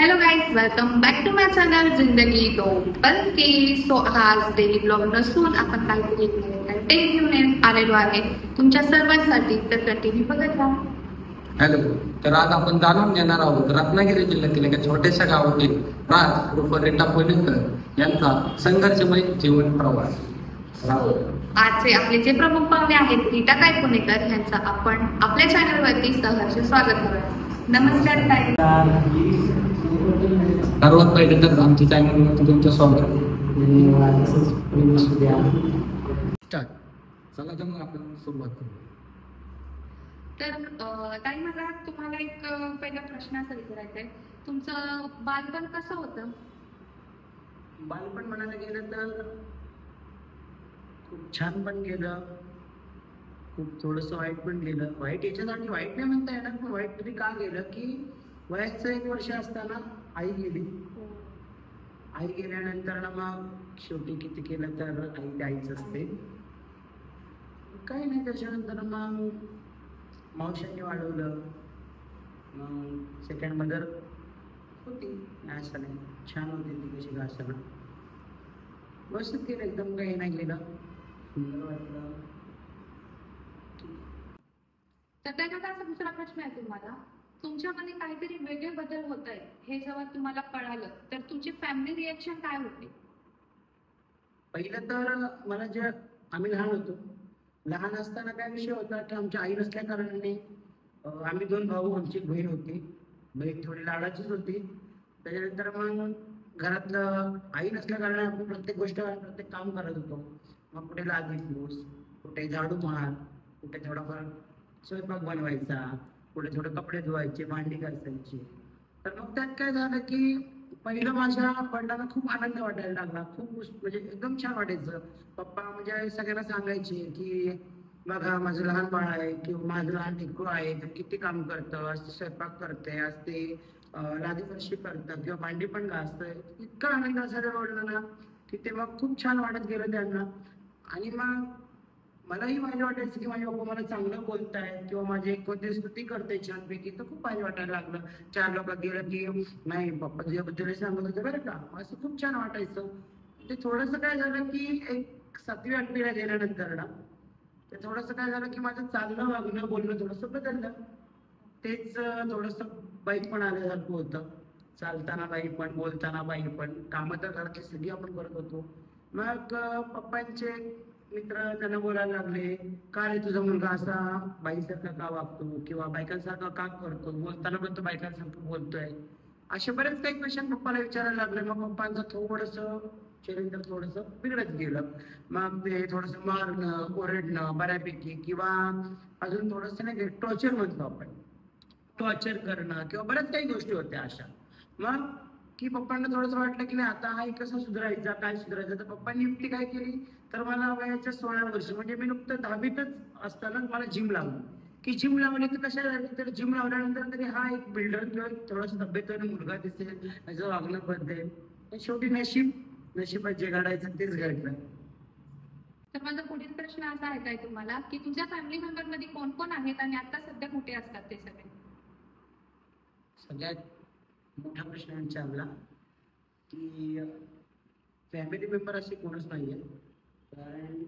Hello guys, welcome back to my channel जिंदगी दो पल की. सो आज डेली ब्लॉग नसून आपण काहीतरी कंटेंट घेऊन आलेलो आहे तुमच्या सर्वांसाठी, तर कंटिन्यू बघत राहा. हॅलो. तर आज आपण जाणून घेणार आहोत रत्नागिरी जिल्ह्यातील एका छोट्याशा गावातील राज उर्फ रीटा पुणेकर यांचा संघर्षमय जीवन प्रवास. आजचे आपले जे प्रमुख पाहुणे आहेत रीटाताई पुणेकर यांचा आपण आपल्या चॅनलवरती सहर्ष स्वागत करूया. नमस्कार ताई. सर्वात पहिले तर आमच्या चॅनलवरती तुमचं स्वागत. स्टार्ट. चला तर मग आपण सुरुवात करू. तर ताई, मला तुम्हाला एक पहिला प्रश्न असा विचारायचा आहे, तुमचं बालपण कसं होतं? बालपण म्हणायला गेलं तर खूप छान पण गेलं, खूप थोडंसं वाईट पण गेलं. वाईट याच्यासाठी वाईट नाही म्हणता येणार, पण वाईट तरी का गेलं की वयाचं 1 वर्ष असताना आई गेली. आई गेल्यानंतर ना मग शेवटी किती केलं तर आई आईच असते. काही नाही, त्याच्यानंतर मग मावशांनी वाढवलं. मग सेकंड मदर होती, असं नाही, छान होती ती, कशी का असं व्यवस्थित केलं, एकदम काही नाही गेलं, सुंदर वाटलं. तर त्यानंतर असा दुसरा प्रश्न आहे तुम्हाला, तुमच्यामध्ये काहीतरी वेगळे बदल होत आहे हे जेव्हा तुम्हाला कळालं तर तुमची फॅमिली रिएक्शन काय होती? पहिलं तर मला जे आम्ही लहान असताना काय विषय होता की आमच्या आई नसल्या कारणाने आम्ही 2 भाऊ, आमची एक बहीण होती. बहीण थोडी लाडाचीच होती. त्याच्यानंतर मग घरातलं आई नसल्या कारणाने आपण प्रत्येक काम करत होतो. मग कुठे लादी पुस, कुठे झाडू मार, कुठे थोडाफार स्वयंपाक बनवायचा, कुठे थोडे कपडे धुवायचे, भांडी घासायची. तर मग त्यात काय झालं की पहिलं माझ्या वडिलांना खूप आनंद वाटायला लागला, खूप म्हणजे एकदम छान वाटायचं. पप्पा म्हणजे सगळ्यांना सांगायचे की बघा माझं लहान बाळ आहे किंवा माझं लहान लेकरू आहे, तर किती काम करतं, आज ते स्वयंपाक करते, आज ते लादी फरशी करतं किंवा भांडी पण घासतंय. इतका आनंद असायचा वडिलांना की ते मग खूप छान वाटत गेलं त्यांना. आणि मग मलाही भारी वाटायचं की माझे पप्पा मला चांगलं बोलतायत किंवा माझी कोणती स्तुती करते छानपैकी, तर खूप भारी वाटायला लागलं. 4 लोकात गेलं की नाही पप्पा तुझ्याबद्दल सांगत होते बरं का, असं खूप छान वाटायचं. ते थोडंसं काय झालं की एक 7वी 8वीला गेल्यानंतर ना, ते थोडंसं काय झालं की माझं चालणं वागणं बोलणं थोडंसं बदललं. तेच थोडंसं बाईक पण आल्यासारखं होतं. चालताना बाई पण, बोलताना बाई पण, कामं तर घरातली सगळी आपण करत होतो. मग पप्पांचे मित्र त्यांना बोलायला लागले, का रे तुझा मुलगा असा बाईसारखा का वागतो किंवा बायकांसारखा का करतो, बोलताना पण तो बायकांसारखं बोलतोय. असे बरेच काही क्वेश्चन पप्पाला विचारायला लागले. मग पप्पांचं थोडंसं चरित्र थोडंसं बिघडत गेलं. मग ते थोडंसं मारणं, ओरडणं बऱ्यापैकी, किंवा अजून थोडंसं नाही टॉर्चर म्हणतो आपण, टॉर्चर करणं किंवा बऱ्याच काही गोष्टी होत्या अशा. मग की पप्पांना थोडंसं वाटलं की नाही आता हा कसं सुधारायचा, काय सुधारायचं. तर पप्पांनी युक्ती काय केली, तर मला वयाच्या 16 वर्ष म्हणजे मी नुकतं 10वीतच असताना मला जिम लावली. की जिम लावली तर कशा झाली, तर जिम लावल्यानंतर तरी हा एक बिल्डर किंवा थोडासा तब्येतवाने मुलगा दिसेल, त्याचं वागणं बदलेल. शेवटी नशिबात जे घडायचं तेच घडलं. तर माझा पुढील प्रश्न असा आहे काय तुम्हाला, की तुमच्या फॅमिली मेंबर मध्ये कोण कोण आहेत आणि आता सध्या कुठे असतात ते सगळे? सगळ्यात मोठा प्रश्न विचारला की फॅमिली मेंबर असे कोणच नाहीये. कारण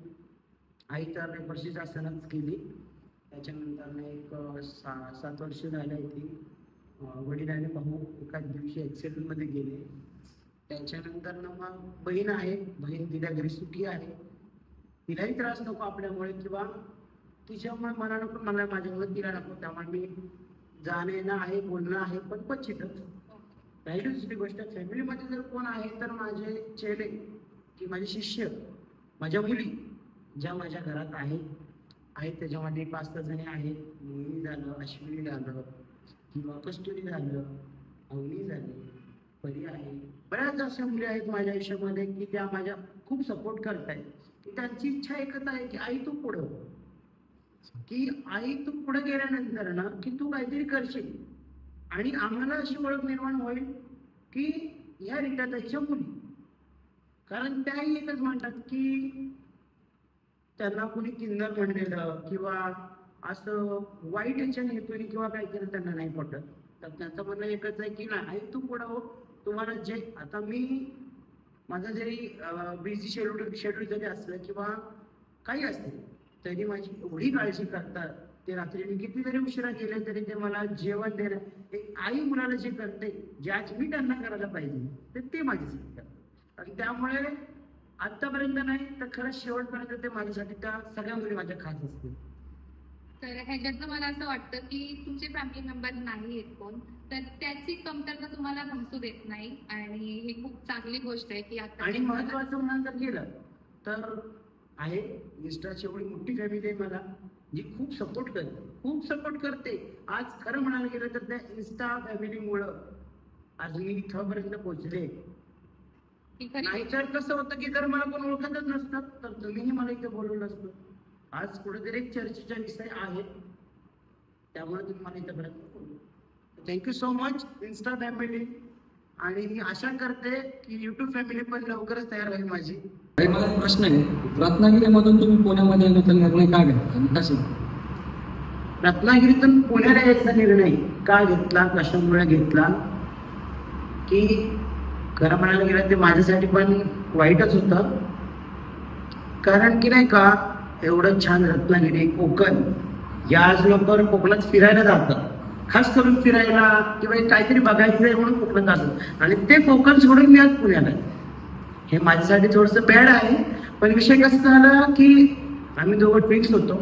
आई तर 1 वर्षीच असतानाच गेली. त्याच्यानंतर एक 7 वर्ष झाले ती. वडील आणि भाऊ एकाच दिवशी ॲक्सिडेंटमध्ये गेले. त्याच्यानंतर ना मग बहीण आहे, बहीण तिच्या घरी सुखी आहे. तिलाही त्रास नको आपल्यामुळे किंवा तिच्यामुळे मला नको, मला माझ्यामुळे तिला नको. त्यामुळे मी जाणं येणं आहे, बोलणं आहे, पण क्वचितच. राहिली दुसरी गोष्ट, फॅमिलीमध्ये जर कोण आहे तर माझे चेले की माझे शिष्य, माझ्या मुली ज्या माझ्या घरात आहेत त्याच्यामध्ये 5-6 जणी आहेत. मोहिनी झालं, अश्विनी झालं, किंवा कस्तुरी झालं, अवनी झाली, परी आहे. बऱ्याच अशा मुली आहेत माझ्या आयुष्यामध्ये की त्या माझ्या खूप सपोर्ट करतायत. की त्यांची इच्छा एकच आहे की आई तू पुढं, की आई तू पुढे गेल्यानंतर ना की तू काहीतरी करशील. आणि आम्हाला अशी ओळख निर्माण होईल की ह्या रीटाताईच्या मुली. कारण त्याही एकच म्हणतात की त्यांना कोणी किन्नर म्हणलेलं किंवा असं वाईट याच्याने हेतूने किंवा काही केलं त्यांना नाही पटत. तर त्यांचं म्हणणं एकच आहे की नाही तू पुढं हो, तुम्हाला जे आता मी माझं जरी बिझी शेड्यूल जरी असलं किंवा काही असेल तरी माझी एवढी काळजी करतात ते. रात्री मी किती जरी उशिरा गेले तरी ते मला जेवण देणं एक आई मुलाला जे करते जे आज मी त्यांना करायला पाहिजे ते माझ्यासाठी करतात. आणि त्यामुळे आतापर्यंत नाही तर खरं शेवटपर्यंत ते माझ्यासाठी त्या सगळ्या मुली माझ्या खास असतील. तर ह्याच्यातनं मला असं वाटतं की तुमचे फॅमिली मेंबर नाही आहेत कोण, तर त्याची कमतरता तुम्हाला भासू देत नाही आणि ही खूप चांगली गोष्ट आहे की आता. आणि महत्वाचं म्हणाल तर गेलं तर आहे मिस्टरची एवढी मोठी फॅमिली आहे मला जी खूप सपोर्ट करते. आज खरं म्हणायला गेलं तर त्या इन्स्टा फॅमिलीमुळं आज मी इथपर्यंत पोहोचले. नाहीतर कसं होतं की जर मला कोण ओळखतच नसतात तर तुम्हीही मला इथे बोलवलं असतं. आज कुठेतरी एक चर्चेचा विषय आहे त्यामुळे तुम्ही मला इथपर्यंत बोलवलं. Thank you so much Insta family. आणि मी आशा करते की युट्यूब फॅमिली पण लवकरच तयार होईल माझी. मला एक प्रश्न आहे, रत्नागिरीमधून तुम्ही पुण्यामध्ये येण्याचा निर्णय का घेतला? रत्नागिरीतून पुण्याला यायचा निर्णय का घेतला, कशामुळे घेतला की खरं म्हणायला गेलं ते माझ्यासाठी पण वाईटच होतं. कारण की नाही का एवढं छान रत्नागिरी कोकण या आज लोक कोकणात फिरायला जातात, खास करून फिरायला किंवा काहीतरी बघायचं आहे म्हणून कोकणात जातात आणि ते कोकण सोडून मी आज पुण्याला. हे माझ्यासाठी थोडंसं बॅड आहे. पण विषय कसं झाला की आम्ही दोघं ट्विन्स होतो,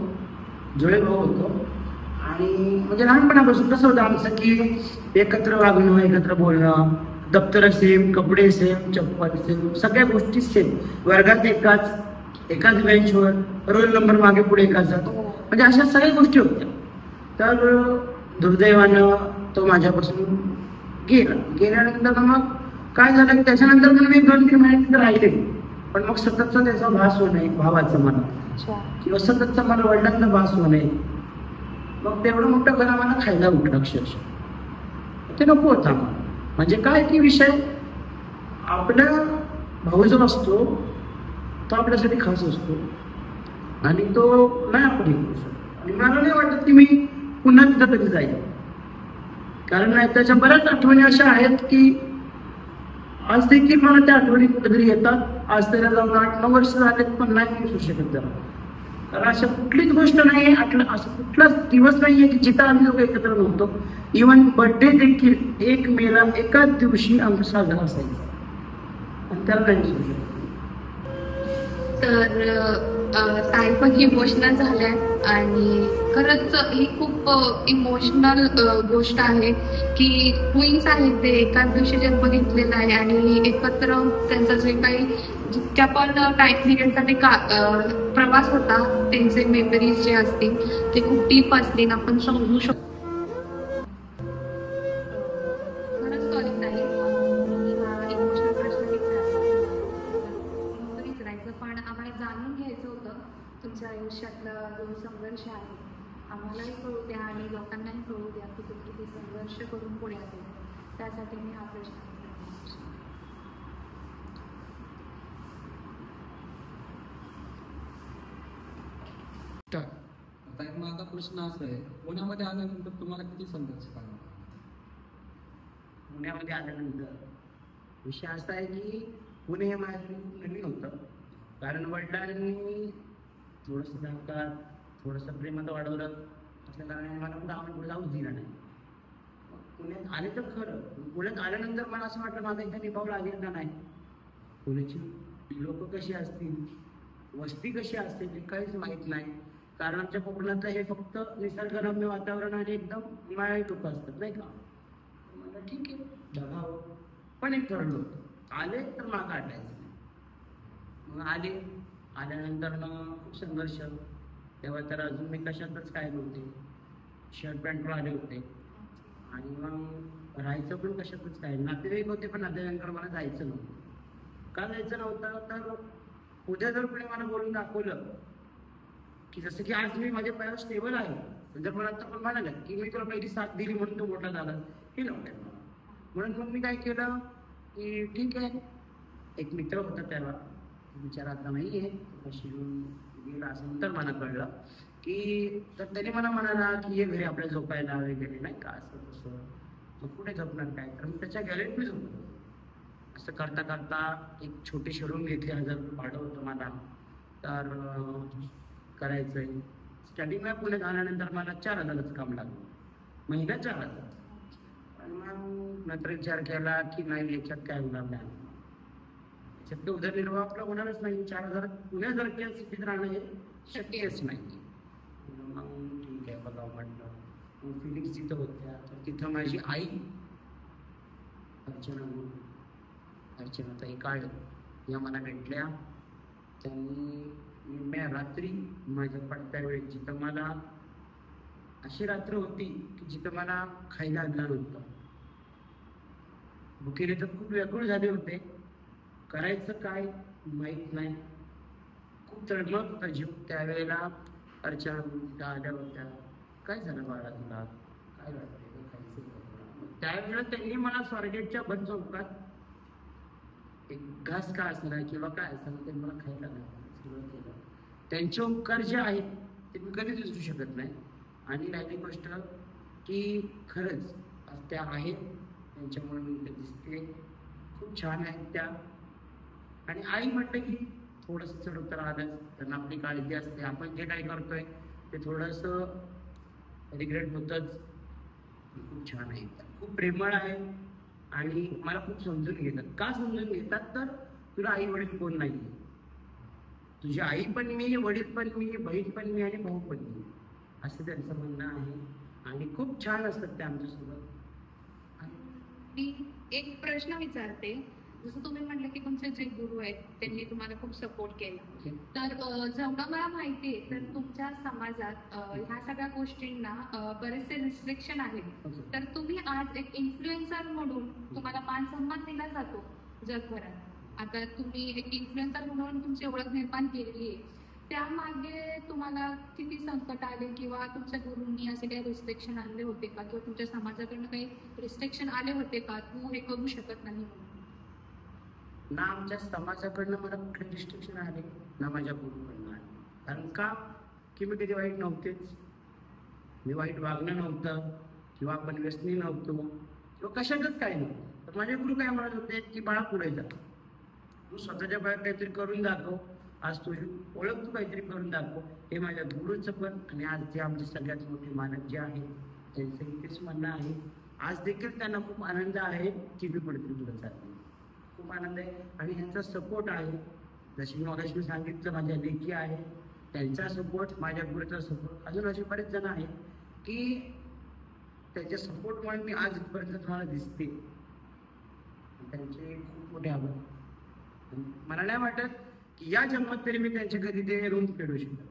जुळे भाऊ होतो आणि म्हणजे लहानपणापासून कसं होतं आमचं की एकत्र वागणं, एकत्र बोलणं, दप्तर सेम, कपडे सेम, चप्पल सेम, सगळ्या गोष्टी सेम, वर्गात एकाच बेंचवर, रोल नंबर मागे पुढे एकाच जातो, म्हणजे अशा सगळ्या गोष्टी होत्या. तर दुर्दैवानं तो माझ्यापासून गेल्यानंतर मग काय झालं की त्याच्यानंतर पण मी 2-3 महिने राहिले. पण मग सततचा त्याचा भास होणे भावाचा मला किंवा सततचा मला वडिलांना भास होणे, मग तेवढं मोठं घरा मला खायला उठलं अक्षरशः. ते नको होता. म्हणजे काय की विषय आपला भाऊ जो असतो तो आपल्यासाठी खास असतो आणि तो नाही आपण आणि मला नाही वाटत की मी पुन्हा तिथं तरी जाईल. कारण त्याच्या बऱ्याच आठवणी अशा आहेत की आज देखील मला त्या आठवणी कुठेतरी येतात. आज त्याला जाऊन 8-9 वर्ष झालेत पण नाही विसरू शकत जरा. कारण अशा कुठलीच गोष्ट नाही असं कुठलाच दिवस नाहीये की जिथं आम्ही लोक एकत्र नव्हतो. इव्हन बर्थडे देखील 1 मेला एकाच दिवशी आमचा साजरा असायचा आणि त्याला नाही विसरू शकत. तर ताई पण इमोशनल झाल्या आणि खरंच ही खूप इमोशनल गोष्ट आहे की ट्विन्स आहेत ते एकाच दिवशी जन्म घेतलेला आहे आणि एकत्र त्यांचं जे काही जितक्या पण टाईम पिरियडसाठी प्रवास होता त्यांचे मेमरीज जे असतील ते खूप डीप असतील, आपण समजू शकतो. खरंच सॉरी ताई, इमोशनल प्रश्न विचारायचं पण आम्हाला जाणून घ्यायचं होतं तुमच्या आयुष्यातला जो संघर्ष आहे आम्हालाही कळू द्या आणि लोकांनाही कळू द्या की तुम्ही किती संघर्ष करून पुढे आले. त्यासाठी मी हा प्रश्न माझा प्रश्न असा आहे, पुण्यामध्ये आल्यानंतर तुम्हाला किती संघर्ष करावा? पुण्यामध्ये आल्यानंतर विषय असा आहे की पुणे हे माझ्या नवीन होतं. कारण वडिलांनी थोडंसं धाकात थोडंसं प्रेमात वाढवलं असल्या कारणाने मला कुठं आम्ही पुढे जाऊच दिला नाही. पुण्यात आले तर खरं, पुण्यात आल्यानंतर मला असं वाटलं माझं इथं निभावं लागेल का नाही. पुण्याची लोक कशी असतील, वस्ती कशी असते ते काहीच माहीत नाही. कारण आमच्या कोकणातलं हे फक्त निसर्गरम्य वातावरण आणि एकदम मायाळी लोक असतात नाही का. म्हणलं ठीक आहे बघावं. पण एक ठरलं होतं आले तर मागं आटायचं नाही. मग आल्यानंतर मग खूप संघर्ष. तेव्हा तर अजून मी कशातच काय नव्हते, शर्ट पॅन्टवर आले होते आणि मग राहायचं पण कशातच काय. नातेवाईक होते पण नातेवाईकांकडे मला जायचं नव्हतं. का जायचं नव्हतं तर उद्या जर कोणी मला बोलून दाखवलं की जसं की आज मी माझ्या पायावर स्टेबल आहे, जर मला आता पण म्हणाले की मी तुला पहिली साथ दिली म्हणून तो मोठा झाला, हे नव्हतं मला. म्हणून मग मी काय केलं की ठीक आहे. एक मित्र होता त्याला विचार आता नाही आहे शिरून गेला असं नंतर मला कळलं की तर त्याने मला म्हणाला की ये घरी आपल्या झोपायला वगैरे नाही का असं तसं. मग कुठे झोपणार काय, तर मी त्याच्या गॅलरीत मी झोपलो. असं करता करता एक छोटीशी रूम घेतली, 1000 रुपये भाडं होतं मला. तर करायचंय. स्टार्टिंगला पुण्यात आल्यानंतर मला 4000च काम लागलं, महिना 4000. पण मग नंतर विचार केला की नाही, याच्यात काय होणार नाही, याच्यात तर उदरनिर्वाह आपला होणारच नाही. 4000 पुण्यासारख्या सिटीत राहणं हे शक्यच नाही. मग ठीक आहे बघावं म्हटलं. मग फिलिंग्स तिथं होत्या, तर तिथं माझी आई अर्चनाताई काळे या मला भेटल्या. त्यांनी मी रात्री माझ्या पडत्या वेळी, जिथं मला अशी रात्र होती की जिथं मला खायला आणलं नव्हतं, भुकेले तर खूप व्याकुळ झाले होते, करायचं काय माहीत नाही, खूप तळमळत होता जीव. त्यावेळेला अर्चना आल्या होत्या, काय झालं बाळा तुला, काय वाटतं खायचं. त्यावेळेला त्यांनी मला स्वारगेटच्या बंद चौकात एक घास का असणार किंवा काय असणार ते मला खायला सुरुवात केलं. त्यांचे उपकार जे आहेत ते मी कधीच विसरू शकत नाही. आणि राहिली गोष्ट की खरंच त्या आहेत, त्यांच्यामुळे मी इथे दिसते, खूप छान आहेत त्या. आणि आई म्हटलं की थोडंसं चढ-उतार आलंच, त्यांना आपली काळजी असते. आपण जे काही करतोय ते थोडंसं रिग्रेट होतंच. खूप छान आहे, खूप प्रेमळ आहे आणि मला खूप समजून घेतात. का समजून घेतात, तर तुला आई वडील कोण नाही, तुझी आई पण मी, वडील पण मी, बहीण पण मी आणि भाऊ पण मी, असं त्यांचं म्हणणं आहे. आणि खूप छान असतात ते आमच्यासोबत. मी एक प्रश्न विचारते, जसं तुम्ही म्हटलं की तुमचे जे गुरु आहेत त्यांनी तुम्हाला खूप सपोर्ट केला, तर जेवढं मला माहिती आहे तर तुमच्या समाजात ह्या सगळ्या गोष्टींना बरेचसे रिस्ट्रिक्शन आहेत. तर तुम्ही आज एक इन्फ्लुएन्सर म्हणून तुम्हाला मान सन्मान दिला जातो जगभरात. आता तुम्ही एक इन्फ्लुएन्सर म्हणून तुमची ओळख निर्माण केलेली आहे, त्यामागे तुम्हाला किती संकट आले किंवा तुमच्या गुरूंनी असे काही रिस्ट्रिक्शन आणले होते का, किंवा तुमच्या समाजाकडनं काही रिस्ट्रिक्शन आले होते का, तू हे करू शकत नाही म्हणून? ना आमच्या समाजाकडनं मला कुठले रिस्ट्रिक्शन आले, ना माझ्या गुरुकडनं आले. कारण का की मी कधी वाईट नव्हतेच, मी वाईट वागणं नव्हतं किंवा आपण व्यसनी नव्हतो किंवा कशातच काही नव्हतं. तर माझे गुरु काय म्हणत होते की बाळा पुढे जा, तू स्वतःच्या बाहेर काहीतरी करून दाखव, आज तुझी ओळख तू काहीतरी करून दाखव. हे माझ्या गुरुचं पण आणि आज जे आमचे सगळ्यात मोठे मानक जे आहेत त्यांचं इतकेच म्हणणं आहे. आज देखील त्यांना खूप आनंद आहे की मी पुढे तुझं चालले, खूप आनंद आहे. आणि ह्यांचा सपोर्ट आहे, जशी मी मगाशी सांगितलं माझ्या लेखी आहे त्यांचा सपोर्ट, माझ्या गुरुचा सपोर्ट, अजून असे बरेच जण आहेत की त्याच्या सपोर्टमुळे मी आज इथपर्यंत तुम्हाला दिसते. त्यांचे खूप मोठे आभार. मला नाही वाटत की या जन्मात तरी मी त्यांच्या कधी ते ऋण फेडू शकतो.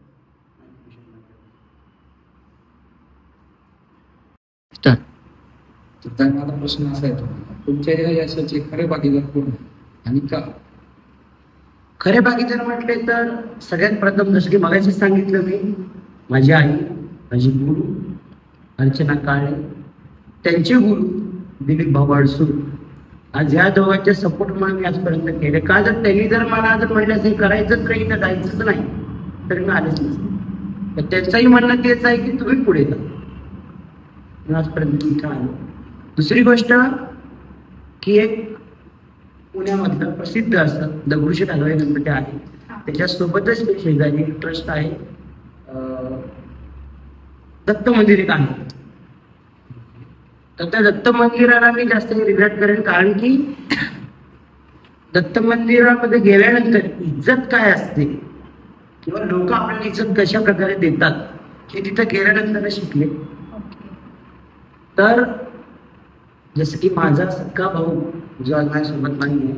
तर माझा प्रश्न असा आहे, तुमच्या या यशाचे खरे भागीदार कोण आणि का? खरे भागीदार म्हटले तर सगळ्यात प्रथम जसं की मगाशी सांगितलं मी, माझी आई, माझी गुरु अर्चना काळे, त्यांचे गुरु दिलीप भाऊ अडसूळ. आज या दोघांच्या सपोर्टमुळे मी आजपर्यंत केले. का जर त्यांनी जर मला जर म्हटलं असं करायचंच नाही तर जायचंच नाही तर मी आलेच नसते. तर त्यांचंही म्हणणं तेच आहे की तुम्ही पुढे जा, आजपर्यंत इथं आलो. दुसरी गोष्ट की एक पुण्यामधलं प्रसिद्ध असं दगडूशेठ हलवाई गणपती आहे, त्याच्यासोबतच मी शेजारी ट्रस्ट आहे, दत्त मंदिर एक आहे. तर त्या दत्त मंदिराला मी जास्त रिग्रेट करेन, कारण की दत्त मंदिरामध्ये गेल्यानंतर इज्जत काय असते किंवा लोक आपल्याला इज्जत कशा प्रकारे देतात हे तिथं गेल्यानंतर शिकले. तर जसं की माझा सख्खा भाऊ जो आज माझ्यासोबत नाही आहे,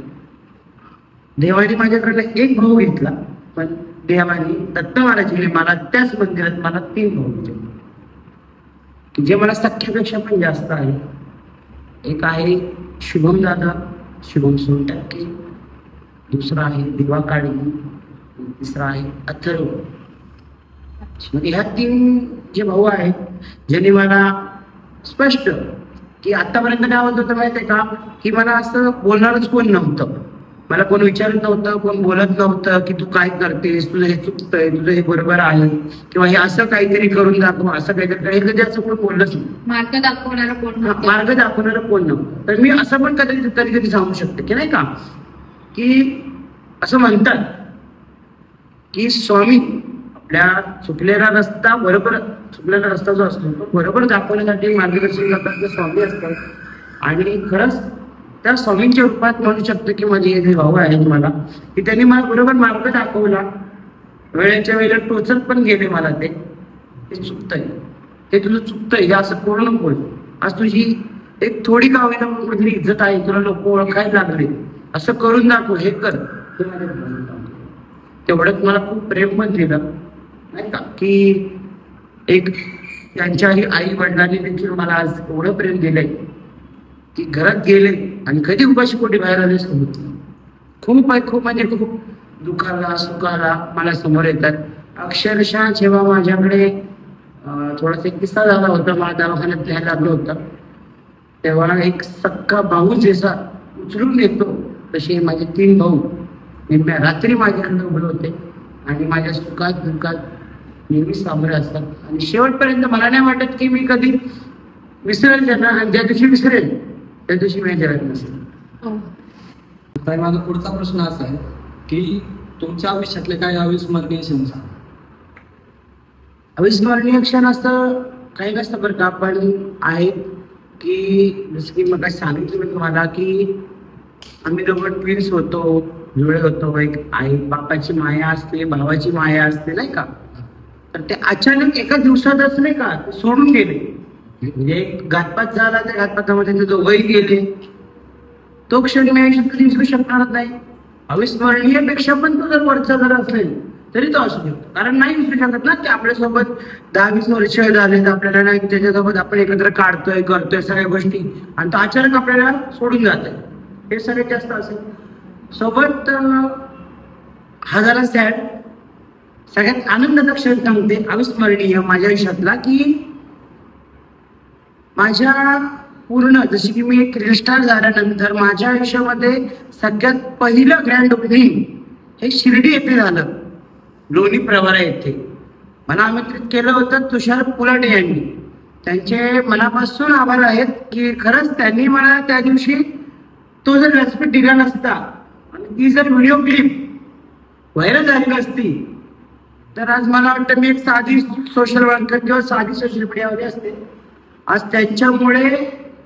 देवाने माझ्याकडनं एक भाऊ घेतला, पण देवाने दत्त महाराजांनी मला त्याच मंदिरात मला 3 भाऊ दिले, जे मला सख्यापेक्षा पण जास्त आहे. एक आहे शुभम दादा, शुभम सोनटक्के, दुसरा आहे दिवा काळगी, तिसरा आहे अथर्व. म्हणजे ह्या 3 जे भाऊ आहेत ज्यांनी मला स्पष्ट की आतापर्यंत काय होत होतं माहिती आहे का, की मला असं बोलणारच कोण नव्हतं, मला कोण विचारत नव्हतं, कोण बोलत नव्हतं की तू काय करतेस, तुझं हे चुकतंय, तुझं हे बरोबर आहे, किंवा हे असं काहीतरी करून दाखव, असं काहीतरी कधी असं कोण बोललंच नाही. मार्ग दाखवणारा कोण नव्हतं. मार्ग दाखवणारं कोण नव्हतं. तर मी असं पण कधी सांगू शकते की नाही का, की असं म्हणतात की स्वामी आपल्या चुकलेला रस्ता जो असतो तो बरोबर दाखवण्यासाठी मार्गदर्शन करतात ते स्वामी असतात. आणि खरंच त्या स्वामींच्या रूपात म्हणू शकतो की माझे जे भाऊ आहेत मला, की त्यांनी मला बरोबर मार्ग दाखवला. वेळेच्या वेळेला टोचत पण गेले मला, ते चुकतंय, ते तुझं चुकतंय, हे असं करू नको, आज तुझी एक थोडी का होईना म्हणून कुठली इज्जत आहे, तुला लोक ओळखायला लागले, असं करून दाखव, हे कर. तेवढंच मला खूप प्रेम पण दिलं नाही का, की एक त्यांच्याही आई वडिलांनी देखील मला आज एवढं प्रेम दिलंय की घरात गेले आणि कधी उपाशी पोटी बाहेर आले खूप म्हणजे खूप दुखाला सुखाला मला समोर येतात. अक्षरशः जेव्हा माझ्याकडे थोडासा एक किस्सा झाला होता, मला दवाखान्यात न्यायला लागलं होतं, तेव्हा एक सक्का भाऊ जसा उचलून येतो तसे माझे 3 भाऊ निम्म्या रात्री माझ्याकडे उभे होते आणि माझ्या सुखात दुःखात नेहमी सामोरे असतात. आणि शेवटपर्यंत मला नाही वाटत की मी कधी विसरेल त्यांना, आणि ज्या दिवशी विसरेल त्या दिवशी मी जगत नसेल. ताई, माझा पुढचा प्रश्न असा आहे की तुमच्या आयुष्यातले काही अविस्मरणीय क्षण सांगा. अविस्मरणीय क्षण असं काही नसतं बरं का, पण आहेत की जसं की मग सांगितलं तुम्हाला की आम्ही दोघं ट्विन्स होतो, जुळे होतो. एक आई बापाची माया असते, भावाची माया असते नाही का, तर ते अचानक एका दिवसातच नाही का सोडून गेले. म्हणजे एक घातपात झाला, त्या घातपातामध्ये ते दोघंही गेले. तो क्षण मी आयुष्यात कधी विसरू शकणार नाही. अविस्मरणीय पेक्षा पण तो जर वरचा जर असेल तरी तो असू शकतो, कारण नाही विसरू शकत ना, की आपल्यासोबत 10-20 वर्ष झाले, आपल्याला नाही त्याच्यासोबत आपण एकत्र काढतोय करतोय सगळ्या गोष्टी, आणि तो अचानक आपल्याला सोडून जात आहे, हे सगळ्यात जास्त असेल. सोबत हा झाला सॅड. सगळ्यात आनंदाचा क्षण सांगते अविस्मरणीय माझ्या आयुष्यातला, की माझ्या पूर्ण जशी की मी एक रील स्टार झाल्यानंतर माझ्या आयुष्यामध्ये सगळ्यात पहिलं ग्रँड ओपनिंग हे शिर्डी येथे झालं, लोणी प्रवरा येथे. मला आमंत्रित केलं होतं तुषार पुलाटे यांनी. त्यांचे मनापासून आभार आहेत की खरंच त्यांनी मला त्या दिवशी तो जर व्यासपीठ दिला नसता आणि ती जर व्हिडिओ क्लिप व्हायरल झाली नसती तर आज मला वाटतं मी एक साधी सोशल वर्कर किंवा साधी सोशल मीडियावर असते. आज त्यांच्यामुळे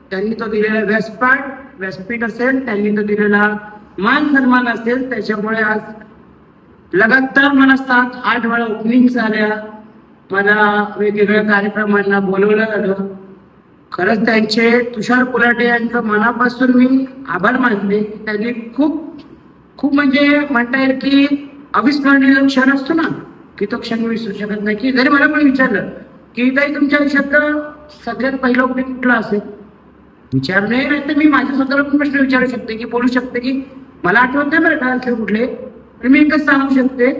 त्यांनी तो दिलेला व्यासपीठ असेल, त्यांनी तो दिलेला मान सन्मान असेल, त्याच्यामुळे आज लगातार मला 7-8 वेळा ओपनिंग झाल्या, मला वेगवेगळ्या कार्यक्रमांना बोलवलं झालं. खरंच त्यांचे तुषार पुलाटे यांचं मनापासून मी आभार मानते. त्यांनी खूप म्हणजे म्हणता येईल की अविस्मरणीय क्षण असतो ना, की तो क्षण मी विसरू शकत नाही. की जरी मला पण विचारलं की ताई तुमच्या आयुष्यातलं सगळ्यात पहिलं ओपनिंग कुठलं असेल, विचार नाही तर मी माझ्या स्वतःला पण प्रश्न विचारू शकते की बोलू शकते की मला आठवत नाही बरं का असे कुठले, तर मी एकच सांगू शकते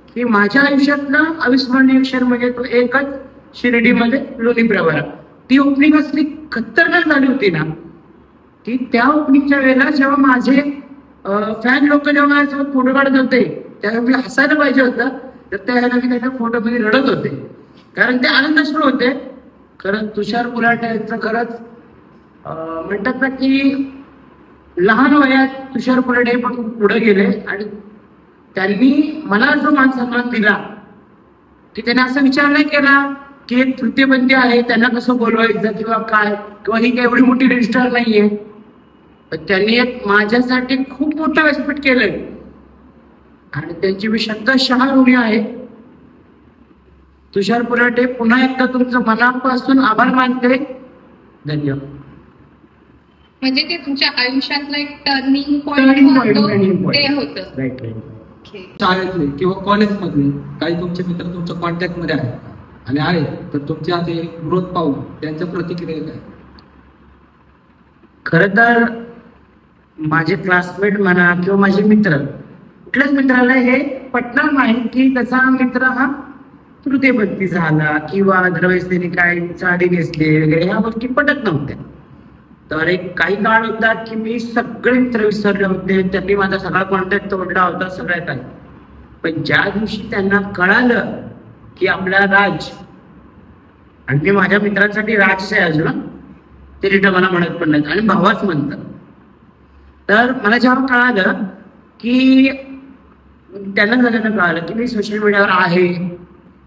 की माझ्या आयुष्यातला अविस्मरणीय क्षण म्हणजे तो एकच शिर्डीमध्ये लोणी प्रवरा. ती ओपनिंग असली खतरनाक झाली होती ना, की त्या ओपनिंगच्या वेळेला जेव्हा माझे फॅन लोक जेव्हा माझ्यासोबत फोटो काढत होते त्यावेळी मी हसायला पाहिजे होतं, तर त्यावेळेला मी त्याच्या फोटोमध्ये रडत होते, कारण ते आनंदाश्रू होते. खरंच तुषार पुलाटे यांचं खरंच म्हणतात ना की लहान वयात तुषार पुलाटे पण पुढे गेले आणि त्यांनी मला जो मान सन्मान दिला की त्याने असा विचार नाही केला की एक तृतीयपंथी आहे त्यांना कसं बोलवायचं किंवा काय, किंवा ही काही एवढी मोठी रजिस्टर नाहीये, पण त्यांनी एक माझ्यासाठी खूप मोठं व्यासपीठ केलंय आणि त्यांची मी शब्दशः ऋणी आहे. तुषार पुलाटे, पुन्हा एकदा तुमचं मनापासून आभार मानते. धन्यवाद. म्हणजे ते तुमच्या आयुष्यातलं एक टर्निंग पॉइंट ते होतं. राईट. शाळेतले किंवा कॉलेजमधले काही तुमचे मित्र तुमच्या कॉन्टॅक्ट मध्ये आहेत आणि आहेत, तर तुमचे आता ग्रोथ पाहून त्यांच्या प्रतिक्रिया काय? खर तर माझे क्लासमेट म्हणा किंवा माझे मित्र, कुठल्याच मित्राला हे पटणार नाही की त्याचा मित्र हा तृतीयपंथी झाला किंवा अदरवाईज त्याने काय साडी नेसली वगैरे, ह्या गोष्टी पटत नव्हत्या. तर एक काही काळ होता की मी सगळे मित्र विसरले होते, त्यांनी माझा सगळा कॉन्टॅक्ट तोडला होता सगळ्यात काही. पण ज्या दिवशी त्यांना कळालं की आपला राज, आणि मी माझ्या मित्रांसाठी राज आहे अजून, ते रिटर्न मला म्हणत पण नाहीत आणि भावाच म्हणतात. तर मला जेव्हा कळालं की त्यांना सगळ्यांना कळालं की मी सोशल मीडियावर आहे,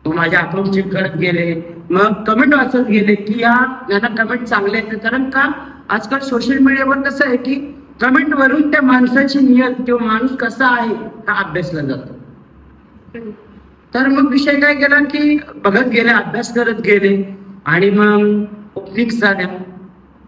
मग माझ्या अकाउंट चेक करत गेले, मग कमेंट वाचत गेले की यांना कमेंट चांगले आहेत. कारण का आजकाल सोशल मीडियावर कसं आहे की कमेंट वरून त्या माणसाची नियत किंवा माणूस कसा आहे हा अभ्यासला जातो. तर मग विषय काय केला की बघत गेले, अभ्यास करत गेले, आणि मग ओपनिंग झाल्या,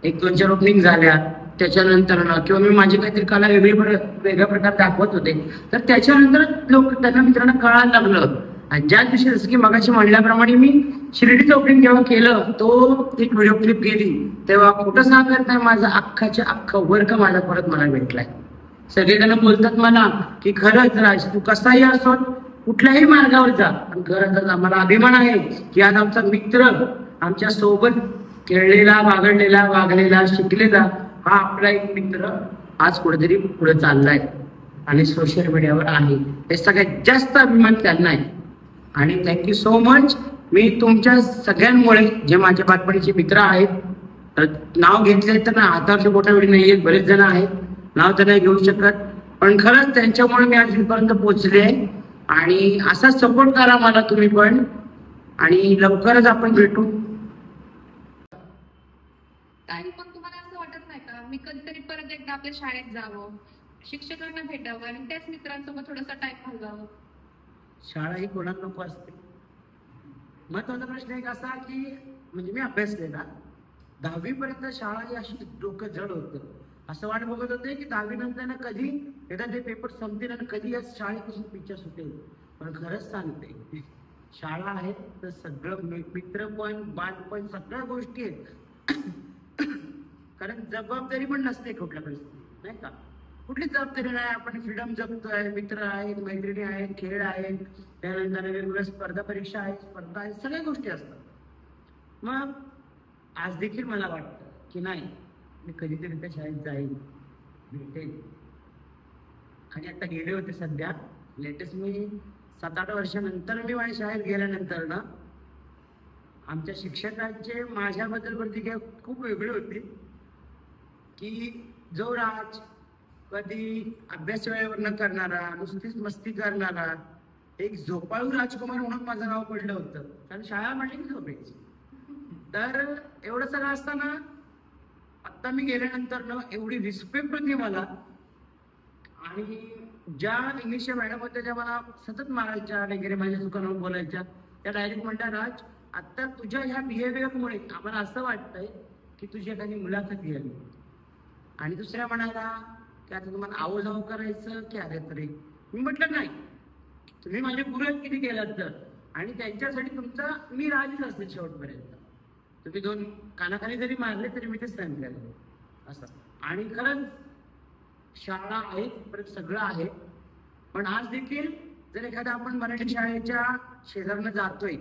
1-2-4 ओपनिंग झाल्या. त्याच्यानंतर ना किंवा मी माझी काहीतरी कला वेगळ्या प्रकार दाखवत होते, तर त्याच्यानंतर लोक त्यांना मित्रांना कळायला लागलं. आणि ज्या दिवशी जसं की मगाशी म्हणल्याप्रमाणे मी शिर्डीचं ओपनिंग जेव्हा केलं, तो एक व्हिडिओ क्लिप गेली, तेव्हा कुठं सांगत नाही माझा अख्खाच्या अख्खा वर्ग माझा परत मला भेटलाय. सगळेजण बोलतात मला की खरंच राज, तू कसाही असो कुठल्याही मार्गावर जा, पण खरंच आम्हाला अभिमान आहे की आज आमचा मित्र आमच्या सोबत खेळलेला, वागलेला, शिकलेला हा आपला एक मित्र आज कुठेतरी पुढे चाललाय आणि सोशल मीडियावर आहे. हे सगळ्यात जास्त अभिमान त्यांना आहे. आणि थँक्यू सो मच. मी तुमच्या सगळ्यांमुळे, जे माझ्या बालपणीचे मित्र आहेत, नाव घेतले तर ना हातावरच्या बोटावडी नाही आहेत, बरेच जण आहेत, नाव तर नाही घेऊ शकत, पण खरंच त्यांच्यामुळे मी आज इथपर्यंत पोहोचले आहे. आणि असा सपोर्ट करा मला तुम्ही पण, आणि लवकरच आपण भेटू. आणि पण तुम्हाला असं वाटत नाही का मी कधीतरी परत एकदा आपल्या शाळेत जावं, शिक्षकांना भेटावं आणि त्याच मित्रांसोबत थोडासा टाइम घालवावं? शाळा ही कोणाला नको असते. महत्वाचा प्रश्न एक असा की म्हणजे मी अभ्यास केला 10वी पर्यंत, शाळा ही अशी डोकं जड होतं. असं वाट बघत होते की 10वी नंतर कधी एकदा ते पेपर संपतील आणि कधी या शाळेपासून पिक्चर सुटेल. पण खरंच सांगते, शाळा आहे तर सगळं मित्र पण, बालपण, सगळ्या गोष्टी आहेत. कारण जबाबदारी पण नसते कुठल्या परिस्थितीत, नाही का? कुठलीच जबाबदारी नाही, आपण फ्रीडम जगतोय, मित्र आहेत, मैत्रिणी आहेत, खेळ आहेत, त्यानंतर वेगवेगळ्या स्पर्धा परीक्षा आहेत, स्पर्धा आहेत, सगळ्या गोष्टी असतात. मग आज देखील मला वाटतं की नाही, मी कधीतरी त्या शाळेत जाईल, भेटेल. आणि आता गेले होते सध्या लेटेस्ट, मी 7-8 वर्षानंतर मी माझ्या शाळेत गेल्यानंतर ना, आमच्या शिक्षकांचे माझ्याबद्दल प्रतिक्रिया खूप वेगळी होती की जो राज कधी अभ्यास वेळेवर न करणारा, नुसतीच मस्ती करणारा, एक झोपाळू राजकुमार म्हणून माझं नाव पडलं होतं. कारण शाळा म्हटली की झोपायची. तर एवढं सगळं असताना आता मी गेल्यानंतर ना एवढी रिस्पेक्ट होती मला. आणि ज्या इंग्लिशच्या मॅडम होत्या, ज्या मला सतत मारायच्या वगैरे, माझ्या चुकांवर बोलायच्या, त्या डायरेक्ट म्हणल्या, राज आता तुझ्या ह्या बिहेवियरमुळे आम्हाला असं वाटतंय की तुझी एखादी मुलाखत घ्यावी. आणि दुसऱ्या म्हणाला की आता तुम्हाला आवजाव करायचं की अरे तरी. मी म्हटलं नाही, तुम्ही माझे गुरु किती केलात तर, आणि त्यांच्यासाठी तुमचा मी राजच असते शेवटपर्यंत. तुम्ही 2 कानाखाली जरी मारले तरी मी ते सहन केलं असं. आणि खरंच शाळा आहे, परत सगळं आहे. पण आज देखील जर एखादा आपण मराठी शाळेच्या शेजारनं जातोय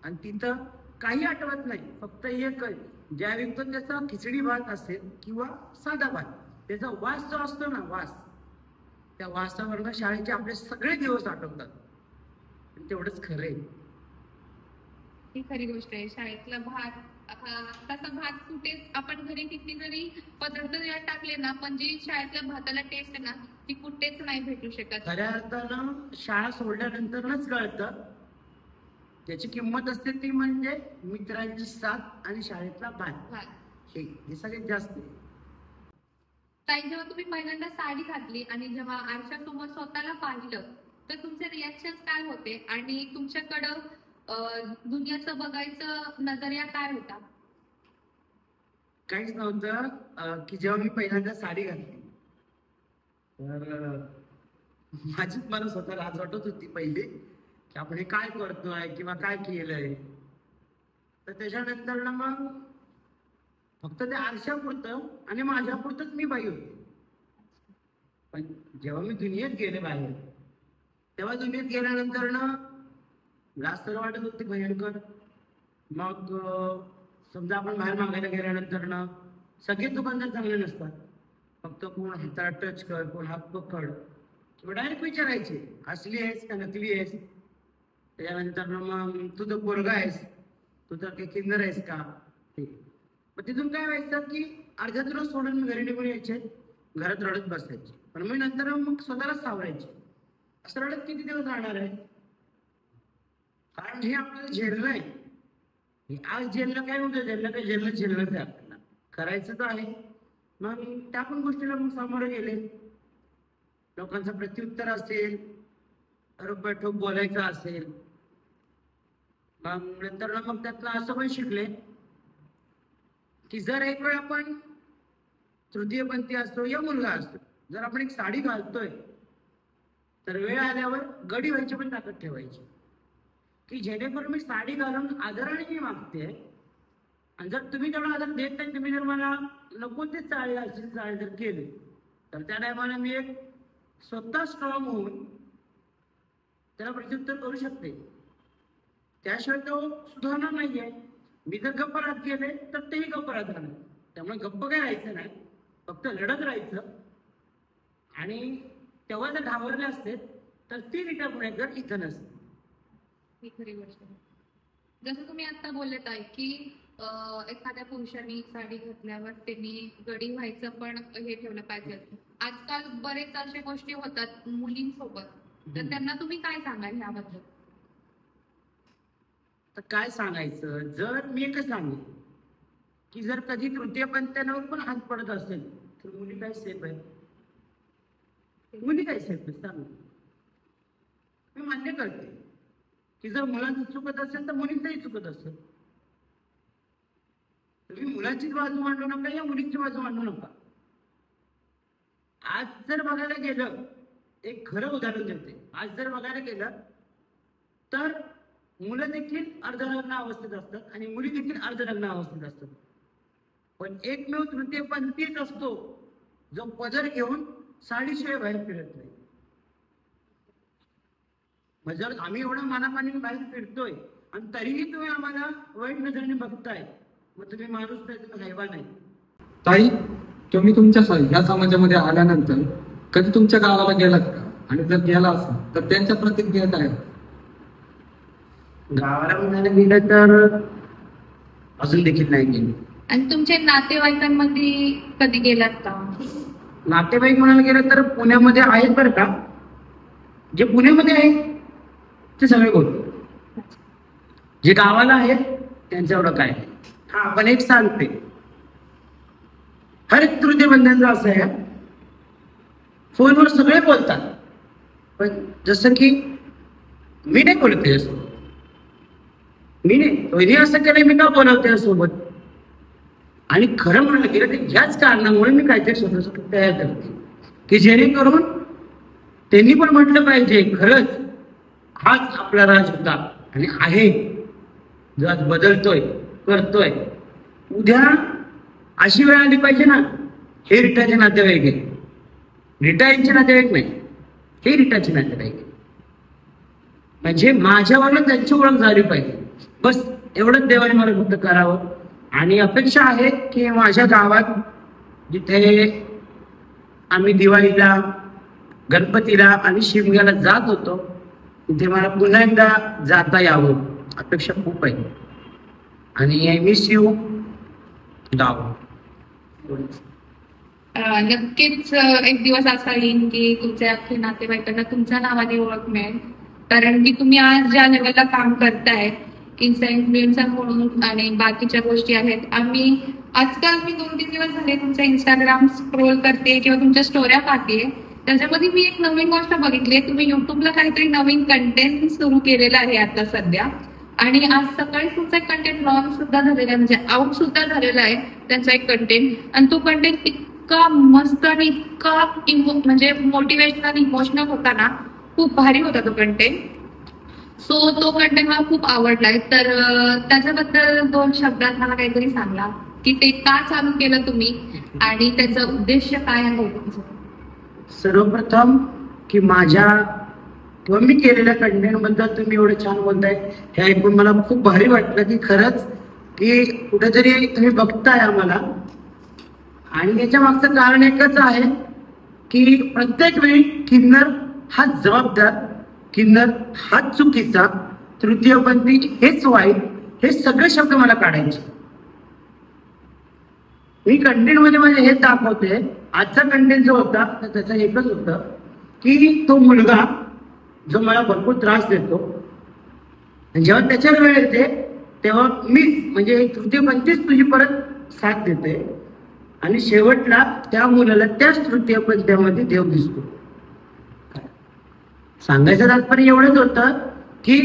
आणि तिथं काही आठवत नाही, फक्त एकच, ज्या व्यक्ती त्याचा खिचडी भात असेल किंवा साधा भात, त्याचा वास जो असतो ना, वास, त्या वासावरनं शाळेचे आपले सगळे दिवस आठवतात. तेवढंच खरं आहे. ही खरी गोष्ट आहे. शाळेतला भात, तसा भात कुठेच, आपण घरी किती जरी पदार्थ टाकले ना, पण जी शाळेतल्या भाताला टेस्ट आहे ना, ती कुठेच नाही भेटू शकत. खऱ्या अर्थानं शाळा सोडल्यानंतरच कळतं त्याची किंमत असते, ती म्हणजे मित्रांची साथ आणि शाळेतला भात, हे सगळ्यात जास्त. ताई, जेव्हा तुम्ही पहिल्यांदा साडी घातली आणि जेव्हा आरशासमोर स्वतःला पाहिलं, तर तुमचे रिॲक्शन काय होते आणि तुमच्याकडं दुनियाचं बघायचं नजरिया काय होता? काहीच नव्हतं. की जेव्हा मी पहिल्यांदा साडी घातली तर माझीच मला स्वतः लाज वाटत होती पहिले की आपण हे काय करतोय किंवा काय केलंय. तर त्याच्यानंतर ना मग फक्त ते आरशापुरतं आणि माझ्यापुरतंच मी बाई होते. पण जेव्हा मी दुनियेत गेले बाहेर, तेव्हा दुनियेत गेल्यानंतर ना लाज तर वाटत होती भयंकर. मग समजा आपण बाहेर मागायला गेल्यानंतर ना सगळे दुकानदार चांगले नसतात. फक्त कोण हाताला टच कर, कोण हात पकड, किंवा डायरेक्ट विचारायचे असली आहेस का नकली आहेस. त्याच्यानंतर मग तू तर पोरगा आहेस, तू तर काही किन्नर आहेस का. मग तिथून काय व्हायचं की अर्ध्या दिवस सोडून मी घरी निघून यायचे, घरात रडत बसायचे. पण मी नंतर मग स्वतःलाच सावरायचे, असं रडत किती दिवस राहणार आहे. कारण हे आपल्याला झेललं आहे. आज झेललं काय होतं, झेललं काय झेललंच आहे, आपल्याला करायचं तर आहे. मग त्या पण गोष्टीला मग सामोरे गेले. लोकांचं प्रत्युत्तर असेल, ठोक बोलायचं असेल. मग नंतर मग त्यातलं असं पण शिकले की जर एक वेळ आपण तृतीयपंथी असतो या मुलगा असतो, जर आपण एक साडी घालतोय तर वेळ आल्यावर गडी व्हायची पण ताकद ठेवायची, की जेणेकरून मी साडी घालून आदराने मी मागते. आणि जर तुम्ही तेवढा आदर देत नाही, तुम्ही जर मला नको ते चाळे असेल चाळे जर केले, तर त्या टायमाला मी एक स्वतः स्ट्रॉंग होऊन त्याला प्रत्युत्तर करू शकते. त्याशिवाय तो सुधारणार नाहीये. मी जर गप्प राहत गेले तर तेही गप्प राहत राहणार. त्यामुळे गप्प काय राहायचं नाही, फक्त लढत राहायचं. आणि तेव्हा जर घाबरले असते तर ती रीटा पुणेकर इथं नसते. ही खरी गोष्ट आहे. जसं तुम्ही आता बोलत आहे की एखाद्या पुरुषांनी साडी घातल्यावर त्यांनी गडी व्हायचं पण हे ठेवलं पाहिजे. आजकाल बरेच अशा गोष्टी होतात मुलींसोबत, तर त्यांना तुम्ही काय सांगाल याबद्दल. तर काय सांगायचं, जर मी एकच सांगेन की जर कधी तृतीयपंथीयांवर पण हात पडत असेल तर मुली काय सेफ आहे, मुली काय सेफ आहे सांग. मी मान्य करते की जर मुलांचं चुकत असेल तर मुलींचंही चुकत असेल. तुम्ही मुलांचीच बाजू मांडू नका या मुलींची बाजू मांडू नका. आज जर बघायला गेलं, एक खरं उदाहरण देते, आज जर बघायला गेलं तर मुलं देखील अर्धनग्न अवस्थेत असतात आणि मुली देखील अर्धनग्न अवस्थेत असतात. पण एकमेव तृतीयपंथीच असतो जो पदर घेऊन साडीशिवाय बाहेर फिरत नाही. म्हणजे जर आम्ही एवढं मानापानी बाहेर फिरतोय आणि तरीही तुम्ही आम्हाला वाईट नजरेने बघताय, मग तुम्ही माणूस राहिवा नाही. ताई, तुम्ही तुमच्या ह्या समाजामध्ये आल्यानंतर कधी तुमच्या गावाला गेलात का, आणि जर गेला असेल तर त्यांच्या प्रतिक्रिया काय. गावाला म्हणायला गेलं तर अजून देखील नाही गेले. आणि तुमच्या नातेवाईकांमध्ये कधी गेलात का. नातेवाईक म्हणायला गेलं तर पुण्यामध्ये आहेत बरं का, जे पुण्यामध्ये आहेत ते सगळे बोलतो, जे गावाला आहेत त्यांचं एवढं काय. हा पण एक सांगते, हर एक तृतीयपंथीयांचं असं आहे, फोनवर सगळे बोलतात पण जसं की मी नाही बोलते असं, मी नाही असं केलं, मी का बोलवते सोबत. आणि खरं म्हणायला गेलं तर ह्याच कारणामुळे मी काहीतरी स्वतःसाठी तयार करते की जेणेकरून त्यांनी पण म्हटलं पाहिजे खरंच हाच आपला राज होता आणि आहे, जो आज बदलतोय करतोय. उद्या अशी वेळ आली पाहिजे ना, हे रिटाचे नातेवाईक आहे, रिटा यांचे नातेवाईक नाही, हे रिटाचे नातेवाईक. म्हणजे माझ्यावरच त्यांची ओळख झाली पाहिजे. बस एवढंच देवाने मला फक्त करावं. आणि अपेक्षा आहे की माझ्या गावात जिथे आम्ही दिवाळीला, गणपतीला आणि शिमग्याला जात होतो तिथे मला पुन्हा एकदा जाता यावं, अपेक्षा खूप आहे. आणि आय मिस यू गाव. नक्कीच एक दिवस असा येईल की तुमच्या अख्ख्या नातेवाईकांना तुमच्या नावाने ओळख मिळेल. कारण की तुम्ही आज ज्या लेवलला काम करताय इन्फ्लुएन्सर म्हणून आणि बाकीच्या गोष्टी आहेत. आम्ही आजकाल मी 2-3 दिवस झाले तुमचा इंस्टाग्राम स्क्रोल करते किंवा तुमच्या स्टोऱ्या पाहते, त्याच्यामध्ये मी एक नवीन गोष्ट बघितली. तुम्ही युट्यूबला काहीतरी नवीन कंटेंट सुरू केलेलं आहे आता सध्या, आणि आज सकाळी तुमचा एक कंटेंट लॉन्च सुद्धा झालेला आहे, म्हणजे आउट सुद्धा झालेला आहे त्यांचा एक कंटेंट. आणि तो कंटेंट इतका मस्त आणि इतका म्हणजे मोटिवेशनल इमोशनल होता ना, खूप भारी होता तो कंटेंट. सो तो कंटेंट मला खूप आवडलाय. तर त्याच्याबद्दल 2 शब्दात मला काहीतरी सांगा की ते का चालू केलं तुम्ही आणि त्याचा उद्देश काय आहे तुमचं. सर्वप्रथम की माझ्या किंवा मी केलेल्या कंटेंट बद्दल तुम्ही एवढं छान बोलताय हे ऐकून मला खूप भारी वाटलं की खरंच की कुठेतरी तुम्ही बघताय आम्हाला. आणि याच्या मागचं कारण एकच आहे की प्रत्येक वेळी किन्नर हा जबाबदार, किन्नर हा चुकीचा, तृतीयपंथी हेच वाईट, हे सगळे शब्द मला काढायचे. मी कंटेंट मध्ये माझे हेच दाखवते. आजचा कंटेंट जो होता त्याचं एकच होतं की तो मुलगा जो मला भरपूर त्रास देतो, जेव्हा त्याच्यावर वेळ येते तेव्हा मीच म्हणजे तृतीयपंथीच तुझी परत साथ देते आणि शेवटला त्या मुलाला त्याच तृतीयपंथीमध्ये देव दिसतो. सांगायचं तात्पर्य एवढंच होतं की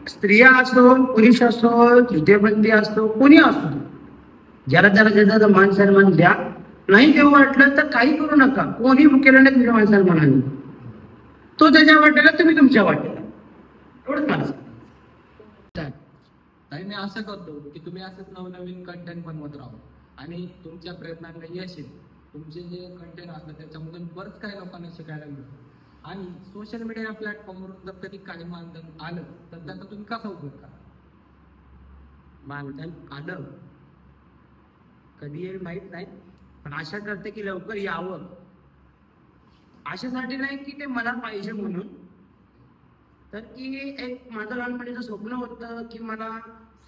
स्त्रिया असो, पुरुष असो, तृतीयपंथी असो, कोणी असो, ज्याला त्याला ज्याचा मान सन्मान द्या. नाही देऊ वाटलं तर काही करू नका, कोणी केलं नाही तुमच्या मान सन्मानाने, तो त्याच्या वाटेला, तुम्ही तुमच्या वाटेला. एवढंच मला नाही, मी असं करतो की तुम्ही असंच नवनवीन कंटेंट बनवत राहा आणि तुमच्या प्रयत्नांना यश येईल. तुमचे जे कंटेंट असतात त्याच्यामधून बरंच काही लोकांना शिकायला मिळतं. आणि सोशल मीडिया प्लॅटफॉर्मवरून जर कधी काही मानधन आलं तर त्याचा तुम्ही कसा उपयोग करा? मानधन आलं कधी येईल माहित नाही, पण आशा करते की लवकर यावं. अशासाठी नाही की ते मला पाहिजे म्हणून, तर की एक माझं लहानपणीचं स्वप्न होतं की मला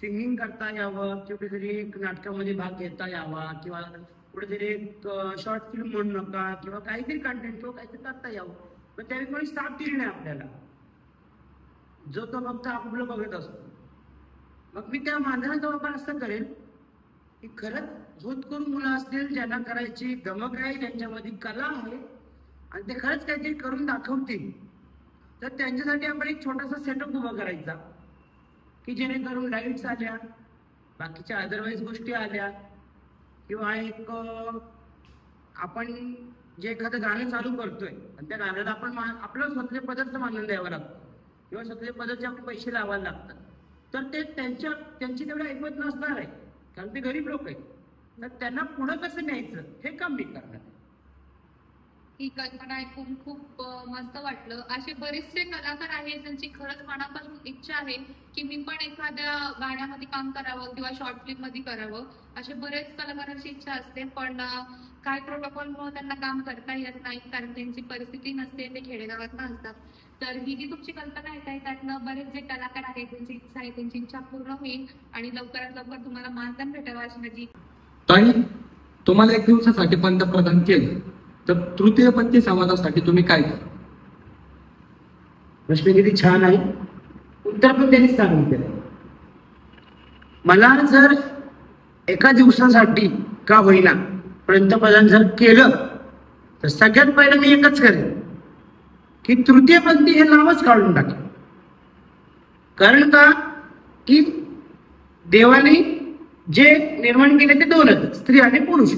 सिंगिंग करता यावं, कुठेतरी एक नाटकामध्ये भाग घेता यावा, किंवा कुठेतरी एक शॉर्ट फिल्म म्हणू नका, किंवा काहीतरी कंटेंट किंवा काहीतरी करता यावं. पण त्यावेळी कोणी साथ दिली नाही आपल्याला, जो तो फक्त आपलं बघत असतो. मग मी त्या मानधनाचा वापर असं करेल की खरंच होत करून मुलं असतील ज्यांना करायची गमक आहे, ज्यांच्यामध्ये कला आहे आणि ते खरंच काहीतरी करून दाखवतील, तर त्यांच्यासाठी आपण एक छोटासा सेटअप उभा करायचा की जेणेकरून लाईट्स आल्या, बाकीच्या अदरवाईज गोष्टी आल्या, किंवा एक आपण जे एखादं गाणं चालू करतोय आणि त्या गाण्याला आपण आपलं स्वतःच्या पदार्थ मानून द्यावं लागतं, किंवा स्वतःच्या पदाचे आपण पैसे लावायला लागतात, तर ते त्यांची तेवढं ऐकत नसणार आहे, कारण ते गरीब लोक आहेत. तर त्यांना पुढं कसं न्यायचं हे काम मी करणार. ही कल्पना ऐकून खूप मस्त वाटलं. असे बरेचसे कलाकार आहेत ज्यांची खरंच मनापासून इच्छा आहे की मी पण एखाद्या गाण्यामध्ये काम करावं किंवा शॉर्ट फिल्म मध्ये करावं. असे बरेच कलाकारांची इच्छा असते, पण काय प्रोटोकॉलमुळे त्यांना काम करता येत नाही, कारण त्यांची परिस्थिती नसते, ते खेडेगावात नसतात. तर ही जी तुमची कल्पना येत आहे त्यातनं बरेच जे कलाकार आहेत त्यांची इच्छा आहे, त्यांची इच्छा पूर्ण होईल आणि लवकरात लवकर तुम्हाला मानधन भेटावं अशी माझी. ताई, तुम्हाला एक दिवसासाठी पंतप्रधान केलं तर तृतीयपंथी समाजासाठी तुम्ही काय करा? प्रश्न किती छान आहे, उत्तर पण त्यांनीच सांगितलं. मला जर एका दिवसासाठी का होईना पंतप्रधान जर केलं तर सगळ्यात पहिलं मी एकच करेन की तृतीयपंथी हे नावच काढून टाकेल. कारण का की देवाने जे निर्माण केले ते दोनच, स्त्री आणि पुरुष.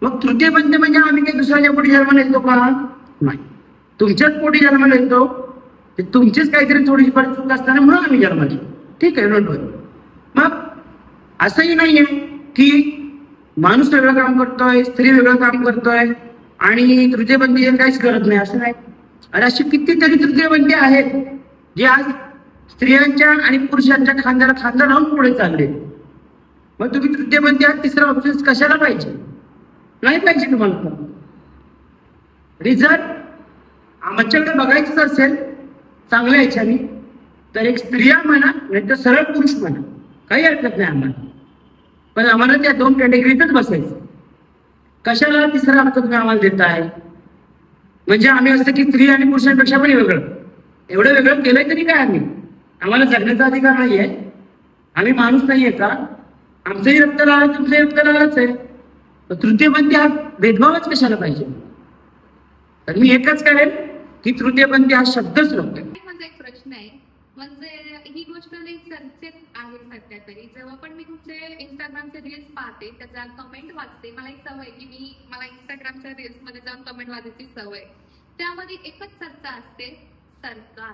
मग तृतीयपंथी म्हणजे आम्ही काही दुसऱ्याच्या पोटी जन्माला येतो का? नाही, तुमच्याच पोटी जन्माला येतो, ते तुमचीच काहीतरी थोडीशी परिस्थिती असताना म्हणून आम्ही जन्माला येतो. ठीक आहे, डोंट वरी. मग असंही नाहीये की माणूस वेगळं काम करतोय, स्त्री वेगळं काम करतोय आणि तृतीयपंथी काहीच करत नाही, असं नाही. अरे अशी कितीतरी तृतीयपंथी आहेत जे आज स्त्रियांच्या आणि पुरुषांच्या खांद्याला खांदा लावून पुढे चालले. मग तुम्ही तृतीयपंथी आहात, तिसरा ऑप्शन कशाला पाहिजे? नाही पाहिजे तुम्हाला. रिझल्ट आमच्याकडे बघायचंच असेल चांगल्या ह्याच्याने तर एक स्त्रिया म्हणा नाही तर सरळ पुरुष म्हणा, काही हरकत नाही आम्हाला, पण आम्हाला त्या दोन कॅटेगरीतच बसायचं. कशाला तिसरा हक्क तुम्ही आम्हाला देताय? म्हणजे आम्ही असं की स्त्री आणि पुरुषांपेक्षा पण वेगळं, एवढं वेगळं केलंय तरी काय? आम्हाला जगण्याचा अधिकार नाहीये? आम्ही माणूस नाहीये का? आमचंही रक्त लाल तुमचंही रक्त लालच आहे. तृतीयपंथी हा भेदभावच कशाला पाहिजे? तर मी एकच करेन की तृतीयपंथी हा शब्दच नको. माझा एक प्रश्न आहे, म्हणजे ही गोष्ट चर्चेत आहे सध्या तरी. जेव्हा पण मी तुमचे इंस्टाग्रामचे रील्स पाहते, त्याच्या कमेंट वाचते, मला एक सवय की मला इंस्टाग्रामच्या रील्स मध्ये जाऊन कमेंट वाचायची सवय. त्यामध्ये एकच चर्चा असते, सरकार.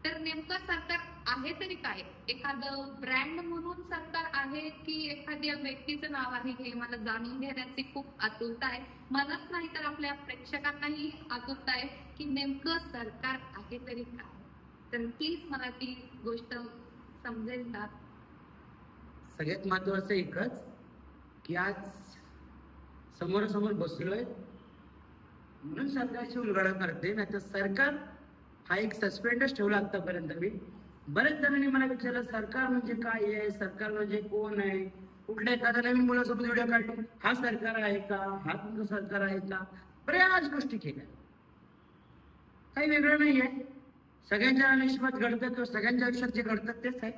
तर नेमकं सरकार आहे तरी काय? एखादं ब्रँड म्हणून सरकार आहे की एखाद्या व्यक्तीचं नाव आहे? हे मला जाणून घेण्याची खूप आतुरता आहे. मलाच नाही तर आपल्या प्रेक्षकांनाही आतुरता आहे की नेमकं सरकार आहे तरी काय. तर प्लीज मला ती गोष्ट समजेल का? सगळ्यात महत्वाचं एकच की आज समोरासमोर बसलोय म्हणून सरकारची उलगडा करते, नाही तर सरकार हा एक सस्पेंडच ठेवला आतापर्यंत. मी बरेच जणांनी मला विचारलं सरकार म्हणजे काय आहे, सरकार म्हणजे कोण आहे, कुठल्या एखाद्या नवीन मुलासोबत व्हिडिओ काढले, हा सरकार आहे का, हा तुमचं सरकार आहे का, बऱ्याच गोष्टी केल्या. काही वेगळं नाही आहे, सगळ्यांच्या आयुष्यात घडतं किंवा सगळ्यांच्या आयुष्यात जे घडतं तेच आहे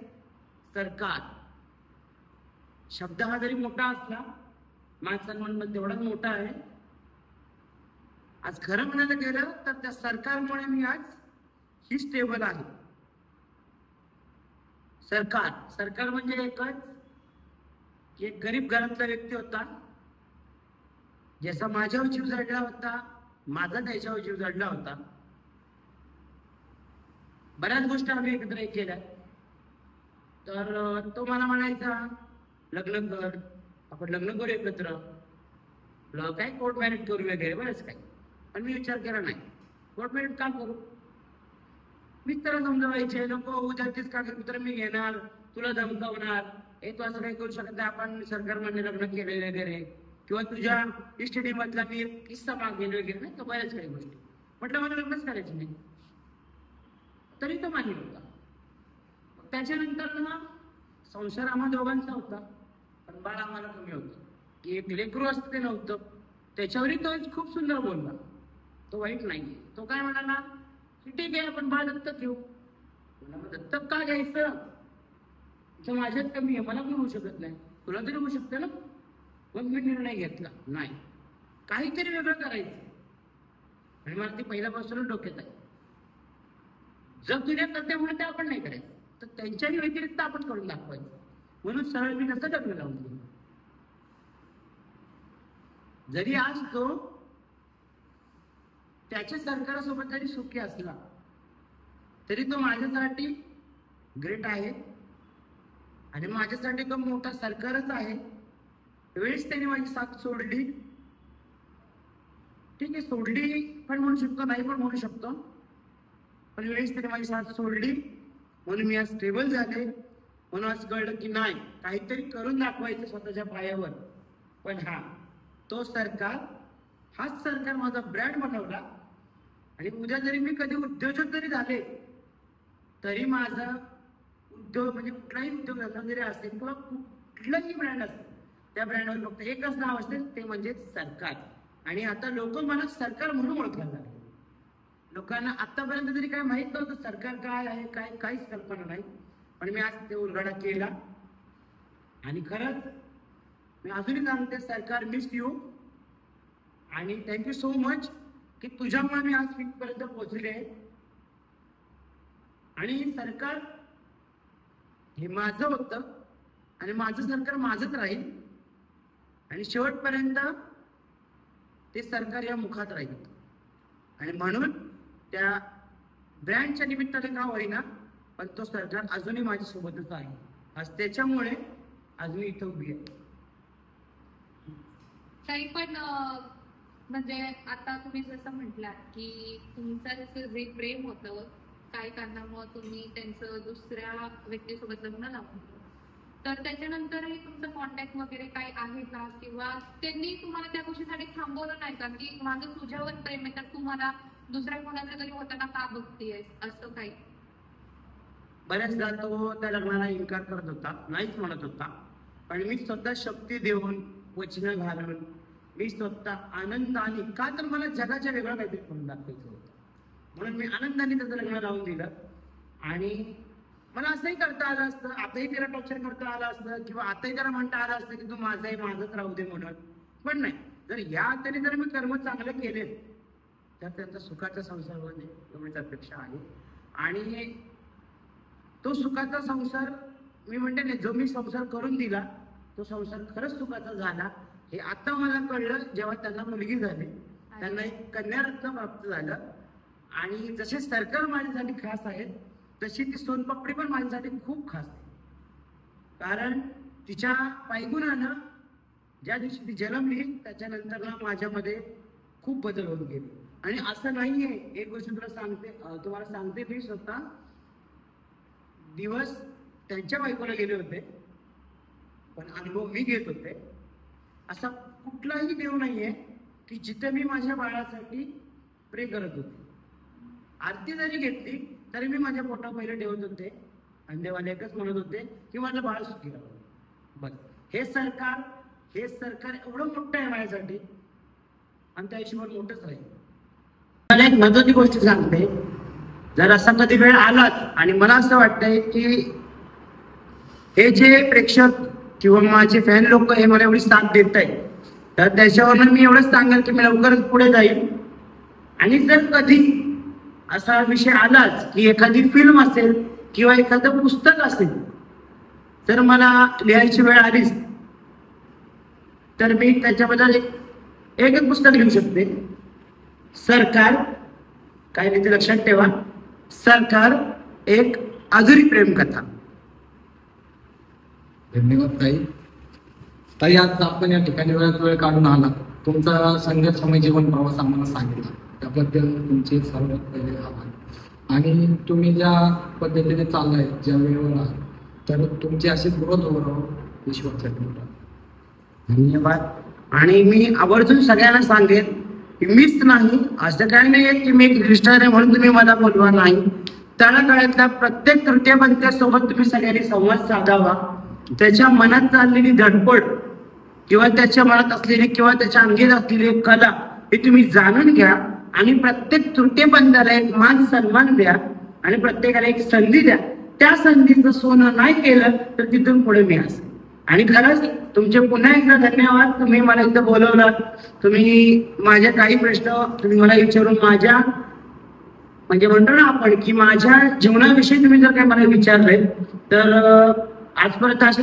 सरकार. शब्द हा जरी मोठा असला, माणसांमध्ये तेवढाच मोठा आहे. आज खरं म्हणायला गेलं तर त्या सरकारमुळे मी आज ही स्टेबल आहे. सरकार म्हणजे एकच, एक गरीब घरातला व्यक्ती होता, ज्याचा माझ्यावर जीव जडला होता, माझा त्याच्यावर जीव जडला होता. बऱ्याच गोष्टी आम्ही एकत्र केल्या. तर तो मला म्हणायचा लग्न कर, आपण लग्न करू एकत्र, काय कोर्ट मॅरेज करू वगैरे बरंच काय. पण मी विचार केला नाही, कोर्ट मॅरेज का करू, मीच त्याला समजवायचे, नको उद्याचीच कागदपत्र मी घेणार, तुला धमकावणार, हे तू असं काही करू शकत नाही, आपण सरकारमध्ये लग्न केले वगैरे, किंवा तुझ्या इस्टेडी मधला मी किस्सा मागेल वगैरे, नाही तर बऱ्याच काही गोष्टी. म्हटलं मला लग्नच करायचं नाही, तरी तो मान्य होता. त्याच्यानंतर ना संसार आम्हा दोघांचा होता, पण बाळ आम्हाला कमी होतं, की एक लेकरू असतं ते नव्हतं. त्याच्यावरही तो खूप सुंदर बोलला, तो वाईट नाही. तो काय म्हणाला की ठीक आहे आपण बाळ दत्तक घेऊ. दत्तक का घ्यायचं, तर माझ्यात कमी आहे, मला पण होऊ शकत नाही, तुला तरी होऊ शकतं ना. मग मी निर्णय घेतला नाही, काहीतरी वेगळं करायचं. आणि मला ते पहिल्यापासूनच डोक्यात आहे, जर तुझ्या करते आपण नाही करायचं, तर त्यांच्याही व्यतिरिक्त आपण करून दाखवायचं. म्हणून सरळ मी कसं लग्न लावून दिलं. जरी आज तो त्याच्या सरकारासोबत जरी सुखी असला, तरी तो माझ्यासाठी ग्रेट आहे आणि माझ्यासाठी तो मोठा सरकारच आहे. वेळेस त्याने माझी साथ सोडली, ठीक आहे, सोडली पण म्हणू शकतो, नाही पण म्हणू शकतो, पण वेळेस त्याने माझी साथ सोडली म्हणून मी आज स्टेबल झाले. म्हणून आज कळलं की नाही, काहीतरी करून दाखवायचं स्वतःच्या पायावर. पण तो सरकार, हाच सरकार माझा ब्रँड बनवला. आणि उद्या जरी मी कधी उद्योजक जरी झाले, तरी माझा उद्योग म्हणजे कुठलाही उद्योग जरी असेल किंवा कुठलाही ब्रँड असेल, त्या ब्रँडवर फक्त एकच नाव असेल, ते म्हणजे सरकार. आणि आता लोक मला सरकार म्हणून ओळखायला लागले. लोकांना आतापर्यंत तरी काय माहित नव्हतं सरकार काय आहे, काय काहीच कल्पना नाही. पण मी आज ते उलगडा केला. आणि खरंच मी अजूनही सांगते, सरकार मिस यू. आणि थँक्यू सो मच की तुझ्यामुळे मी आज इथपर्यंत पोहोचले. आणि सरकार हे माझं होतं आणि माझं सरकार माझंच राहील. आणि शेवटपर्यंत ते सरकार या मुखात राहील. आणि म्हणून त्या ब्रँडच्या निमित्ताने का होईना, पण तो सरकार अजूनही माझ्यासोबतच आहे. आज त्याच्यामुळे आज मी इथं उभी आहे. काही पण म्हणजे आता तुम्ही जसं म्हटलात की तुमचं जसं जे प्रेम होतं, काही कारणामुळे तुम्ही त्यांचं दुसऱ्या व्यक्तीसोबत लग्न लावलं, तर त्याच्यानंतरही तुमचं कॉन्टॅक्ट वगैरे काय आहे का, किंवा त्यांनी तुम्हाला त्या गोष्टीसाठी थांबवलं नाही का, की माझं तुझ्यावर प्रेम आहे तर तुम्हाला दुसऱ्या कोणाचं तरी होताना का बघतेय, असं काही? बऱ्याचदा तो त्या लग्नाला इन्कार करत होता, नाहीच म्हणत होता. पण मी स्वतः शक्ती देऊन, वचनं घालून, मी स्वतः आनंदाने, का तर मला जगाच्या वेगळं काहीतरी करून दाखवायचं होतं, म्हणून मी आनंदाने त्याचं लग्न लावून दिलं. आणि मला असंही करता आलं असतं, आताही त्याला टॉर्चर करता आलं असतं, किंवा आताही त्याला म्हणता आलं असतं की तू माझं आहे, माझंच राहू दे म्हणून. पण नाही, जर या तरी जर मी कर्म चांगले केले तर त्यांचा सुखाचा संसार होणे एवढीच अपेक्षा आहे. आणि तो सुखाचा संसार, मी म्हणते नाही, जो मी संसार करून दिला तो संसार खरंच सुखाचा झाला. हे आता मला कळलं जेव्हा त्यांना मुलगी झाली, त्यांना एक कन्यारत्न प्राप्त झालं. आणि जसे सरकार माझ्यासाठी खास आहे, तशी ती सोनपापडी पण माझ्यासाठी खूप खास आहे. कारण तिच्या पायगुणानं ज्या दिवशी ती जन्मली त्याच्यानंतर ना माझ्यामध्ये खूप बदल होत गेले. आणि असं नाहीये, एक गोष्ट तुम्हाला सांगते मी स्वतः, दिवस त्यांच्या बायकोला गेले होते पण अनुभव मी घेत होते. असा कुठलाही देव नाहीये की जिथे मी माझ्या बाळासाठी प्रे करत होते. आरती जरी घेतली तरी मी माझ्या पोटा पहिले ठेवत होते आणि देवाला एकच म्हणत होते की माझं बाळ सुखी राहावं. बस हे सरकार एवढं मोठं आहे माझ्यासाठी आणि त्या हिशोबाने मोठंच राहील. मला एक महत्वाची गोष्ट सांगते, जर असा कधी वेळ आलाच आणि मला असं वाटतंय की हे जे प्रेक्षक किंवा माझे फॅन लोक हे मला एवढी साथ देत आहेत, तर त्याच्यावरून मी एवढंच सांगेल की मी लवकरच पुढे जाईल. आणि जर कधी असा विषय आलाच की एखादी फिल्म असेल किंवा एखादं पुस्तक असेल, जर मला लिहायची वेळ आलीच तर मी त्याच्याबद्दल एकच पुस्तक लिहू शकते. सरकार, काय नाही ते लक्षात ठेवा, सरकार एक अधुरी प्रेम कथा. धन्यवाद ताई. आज आपण या ठिकाणी वेळ काढून आला, तुमचा संघर्षमय जीवन प्रवास आम्हाला सांगितला, त्याबद्दल तुमचे सर्वात पहिले आभार. आणि तुम्ही ज्या पद्धतीने चाललाय, ज्या वेळेवर आहात, तर तुमची अशीच ग्रोथ होणार विश्वास. धन्यवाद. आणि मी आवर्जून सगळ्यांना सांगेन की मीच नाही, असं काही नाही की मी एक क्रिस्टन आहे म्हणून तुम्ही मला बोलवा नाही. तळागाळातल्या प्रत्येक तृतीयपंथीसोबत तुम्ही सगळ्यांनी संवाद साधावा. त्याच्या मनात चाललेली धडपड किंवा त्याच्या मनात असलेली किंवा त्याच्या अंगीत असलेली कला हे तुम्ही जाणून घ्या आणि प्रत्येक तृतीयपंथाला एक मान सन्मान द्या आणि प्रत्येकाला एक संधी द्या. त्या संधीचं सोनं नाही केलं तर तिथून पुढे मी असेल. आणि खरंच तुमचे पुन्हा एकदा धन्यवाद. तुम्ही मला इथं बोलवलं, तुम्ही माझे काही प्रश्न तुम्ही मला विचारून माझ्या म्हणजे म्हणतो ना आपण की माझ्या जीवनाविषयी तुम्ही जर काही मला विचारले, तर आजपर्यंत अशा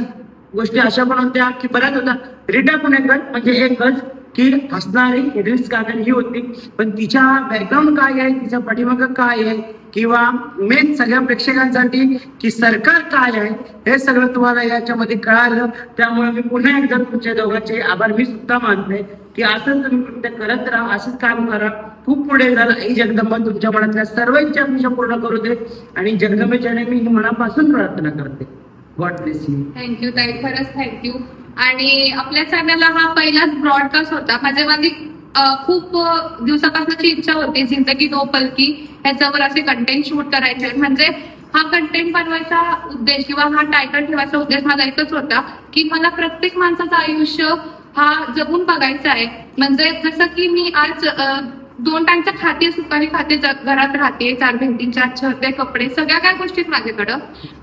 गोष्टी अशा पण होत्या की बऱ्याच होत्या. रीटा पुणेकर म्हणजे एकच की हसणारी रील्स काढणारी ही होती, पण तिच्या बॅकग्राऊंड काय आहे, तिचा पाठीमागं काय आहे, किंवा मेन सगळ्या प्रेक्षकांसाठी की सरकार काय आहे, हे सगळं तुम्हाला याच्यामध्ये कळालं. त्यामुळे मी पुन्हा एकदा तुमच्या दोघांचे आभार मी सुद्धा मानते की असंच तुम्ही कृत्य करत राहा, असंच काम करा, खूप पुढे झालं. आई जगदंबा तुमच्या मनातल्या सर्व इच्छा अपेक्षा पूर्ण करू दे आणि जगदंबेच्याने मी मनापासून प्रार्थना करते. God bless you. थँक्यू ताई, खरंच थँक्यू. आणि आपल्या चॅनलला हा पहिलाच ब्रॉडकास्ट होता. माझी खूप दिवसापासूनची इच्छा होती जिंदगी दो पलकी ह्याच्यावर असे कंटेंट शूट करायचे. म्हणजे हा कंटेंट बनवायचा उद्देश किंवा हा टायटल ठेवायचा उद्देश माझा एकच होता की मला प्रत्येक माणसाचं आयुष्य हा जगून बघायचा आहे. म्हणजे जसं की मी आज 2 टाइमचं खाते, सुपारी खाते, घरात राहते, 4 भिंतींच्या छते, कपडे, सगळ्या काय गोष्टी माझ्याकडं.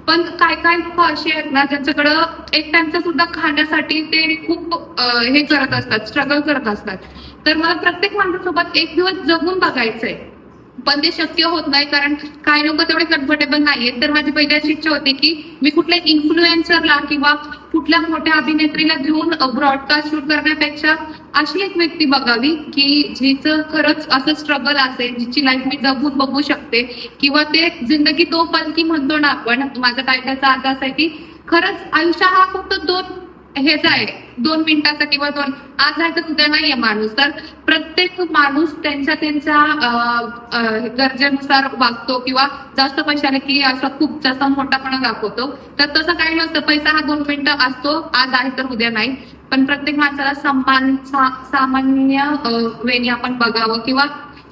पण काय लोक असे आहेत ना ज्यांच्याकडं 1 टाइमचं सुद्धा खाण्यासाठी ते खूप हे करत असतात, स्ट्रगल करत असतात. तर मला प्रत्येक माणसासोबत एक दिवस जगून बघायचंय, पण ते शक्य होत नाही कारण काही लोक तेवढे कम्फर्टेबल नाहीयेत. तर माझी पहिली अशी इच्छा होती की मी कुठल्या इन्फ्लुएन्सरला किंवा कुठल्या मोठ्या अभिनेत्रीला घेऊन ब्रॉडकास्ट शूट करण्यापेक्षा अशी एक व्यक्ती बघावी की जिचं खरंच असं स्ट्रगल असेल, जिची लाईफ मी जगून बघू शकते, किंवा ते जिंदगी दो पलकी म्हणतो ना आपण. माझा टायटलचा अर्थ असा आहे की खरंच आयुष्य हा फक्त 2 मिनिटाचा किंवा 2 आज आहे तर उद्या नाहीये माणूस. तर प्रत्येक माणूस त्यांच्या गरजेनुसार वागतो किंवा जास्त पैसे आले की असं खूप जास्त मोठापणा दाखवतो. तर तसं काही नसतं. पैसा हा 2 मिनिटं असतो, आज आहे तर उद्या नाही. पण प्रत्येक माणसाला सामान्य वेळी आपण बघावं किंवा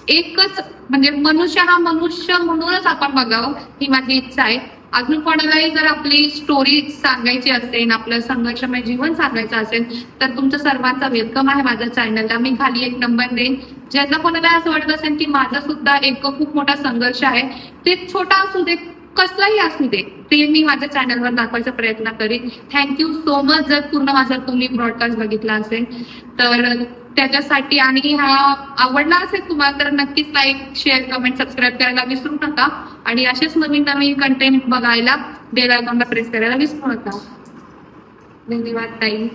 एकच म्हणजे मनुष्य हा मनुष्य म्हणूनच आपण बघावं ही माझी इच्छा आहे. अजून कोणालाही जर आपली स्टोरी सांगायची असेल, आपलं संघर्षमय जीवन सांगायचं असेल तर तुमचं सर्वांचा वेलकम आहे माझ्या चॅनलला. मी खाली एक नंबर देईन. ज्यांना कोणाला असं वाटत असेल की माझा सुद्धा एक खूप मोठा संघर्ष आहे, ते छोटा असू दे, कसलाही असू दे, ते मी माझ्या चॅनलवर दाखवायचा प्रयत्न करेन. Thank you so much. जर पूर्ण माझा तुम्ही ब्रॉडकास्ट बघितला असेल तर त्याच्यासाठी, आणि हा आवडला असेल तुम्हाला तर नक्कीच लाईक, शेअर, कमेंट, सबस्क्राईब करायला विसरू नका. आणि असेच नवीन कंटेंट बघायला बेल आयकॉनला प्रेस करायला विसरू नका. धन्यवाद ताई.